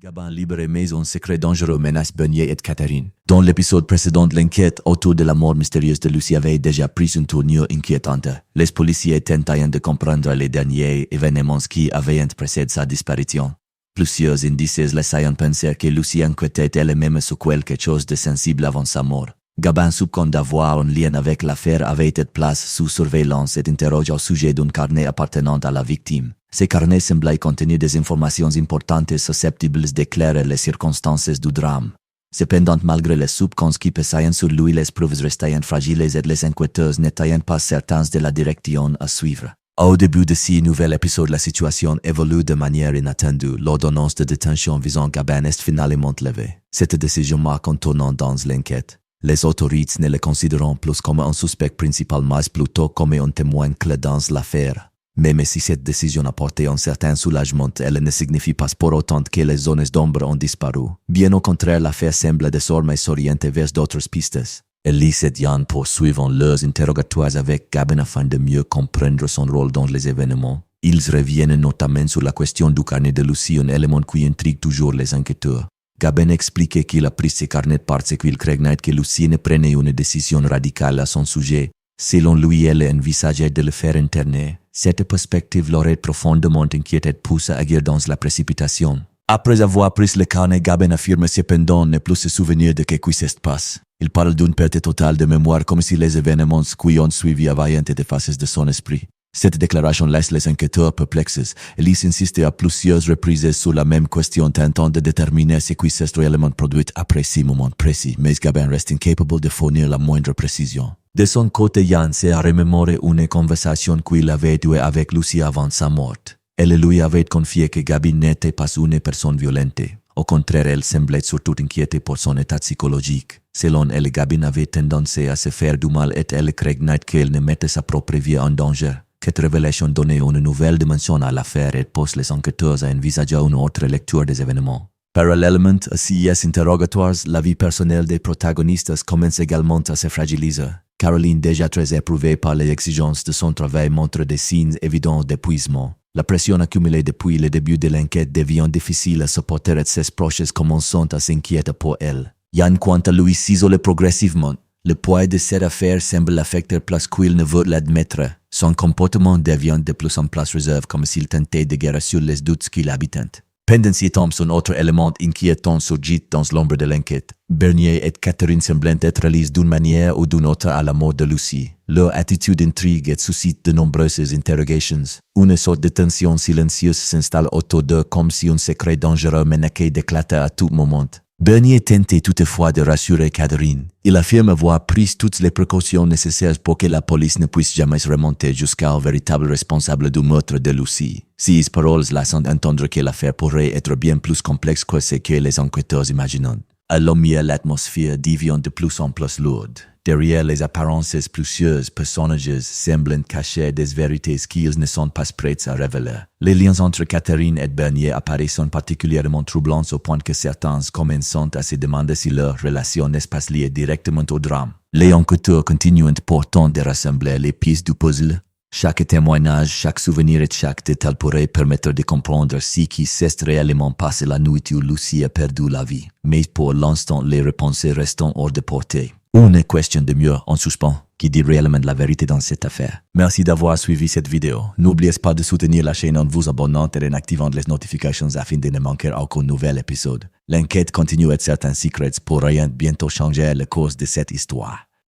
Gabin libéré mais un secret dangereux menace Bernier et Catherine. Dans l'épisode précédent, l'enquête autour de la mort mystérieuse de Lucie avait déjà pris une tournure inquiétante. Les policiers tentaient de comprendre les derniers événements qui avaient précédé sa disparition. Plusieurs indices laissaient penser que Lucie inquiétait elle-même sur quelque chose de sensible avant sa mort. Gabin soupçonne d'avoir un lien avec l'affaire avait été placé sous surveillance et interroge au sujet d'un carnet appartenant à la victime. Ces carnets semblaient contenir des informations importantes susceptibles d'éclairer les circonstances du drame. Cependant, malgré les soupçons qui pesaient sur lui, les preuves restaient fragiles et les enquêteurs n'étaient pas certains de la direction à suivre. Au début de ce nouvel épisode, la situation évolue de manière inattendue. L'ordonnance de détention visant Gabin est finalement levée. Cette décision marque un tournant dans l'enquête. Les autorités ne le considèrent plus comme un suspect principal, mais plutôt comme un témoin clé dans l'affaire. Même si cette décision apporte un certain soulagement, elle ne signifie pas pour autant que les zones d'ombre ont disparu. Bien au contraire, l'affaire semble désormais s'orienter vers d'autres pistes. Elise et Yann poursuivent leurs interrogatoires avec Gabin afin de mieux comprendre son rôle dans les événements. Ils reviennent notamment sur la question du carnet de Lucie, un élément qui intrigue toujours les enquêteurs. Gabin explique qu'il a pris ce carnet parce qu'il craignait que Lucie ne prenne une décision radicale à son sujet. Selon lui, elle envisageait de le faire interner. Cette perspective l'aurait profondément inquiété, poussé à agir dans la précipitation. Après avoir pris le carnet, Gabin affirme cependant ne plus se souvenir de ce qui s'est passé. Il parle d'une perte totale de mémoire, comme si les événements qui ont suivi avaient été effacés de son esprit. Cette déclaration laisse les enquêteurs perplexes. Elise insiste à plusieurs reprises sur la même question, tentant de déterminer ce qui s'est réellement produit après ce moment précis, mais Gabin reste incapable de fournir la moindre précision. De son côté, Yann s'est remémoré une conversation qu'il avait eue avec Lucie avant sa mort. Elle lui avait confié que Gabi n'était pas une personne violente. Au contraire, elle semblait surtout inquiète pour son état psychologique. Selon elle, Gabi avait tendance à se faire du mal et elle craignait qu'elle ne mette sa propre vie en danger. Cette révélation donnait une nouvelle dimension à l'affaire et pousse les enquêteurs à envisager une autre lecture des événements. Parallèlement à ces interrogatoires, la vie personnelle des protagonistes commence également à se fragiliser. Caroline, déjà très éprouvée par les exigences de son travail, montre des signes évidents d'épuisement. La pression accumulée depuis le début de l'enquête devient difficile à supporter et ses proches commencent à s'inquiéter pour elle. Yann, quant à lui, s'isole progressivement. Le poids de cette affaire semble l'affecter plus qu'il ne veut l'admettre. Son comportement devient de plus en plus réservé, comme s'il tentait de guérir sur les doutes qu'il habitent. Pendant ce temps, un autre élément inquiétant surgit dans l'ombre de l'enquête. Bernier et Catherine semblent être liés d'une manière ou d'une autre à la mort de Lucie. Leur attitude intrigue et suscite de nombreuses interrogations. Une sorte de tension silencieuse s'installe autour d'eux, comme si un secret dangereux menaçait d'éclater à tout moment. Bernier tentait toutefois de rassurer Catherine. Il affirme avoir pris toutes les précautions nécessaires pour que la police ne puisse jamais remonter jusqu'au véritable responsable du meurtre de Lucie. Ces paroles laissent entendre que l'affaire pourrait être bien plus complexe que ce que les enquêteurs imaginent. À l'ombre, l'atmosphère devient de plus en plus lourde. Derrière les apparences, plusieurs personnages semblent cacher des vérités qu'ils ne sont pas prêts à révéler. Les liens entre Catherine et Bernier apparaissent particulièrement troublants au point que certains commencent à se demander si leur relation n'est pas liée directement au drame. Les enquêteurs continuent pourtant de rassembler les pièces du puzzle. Chaque témoignage, chaque souvenir et chaque détail pourrait permettre de comprendre ce qui s'est réellement passé la nuit où Lucie a perdu la vie. Mais pour l'instant, les réponses restent hors de portée. Une question de mieux en suspens qui dit réellement la vérité dans cette affaire. Merci d'avoir suivi cette vidéo. N'oubliez pas de soutenir la chaîne en vous abonnant et en activant les notifications afin de ne manquer aucun nouvel épisode. L'enquête continue et certains secrets pourraient bientôt changer le cours de cette histoire.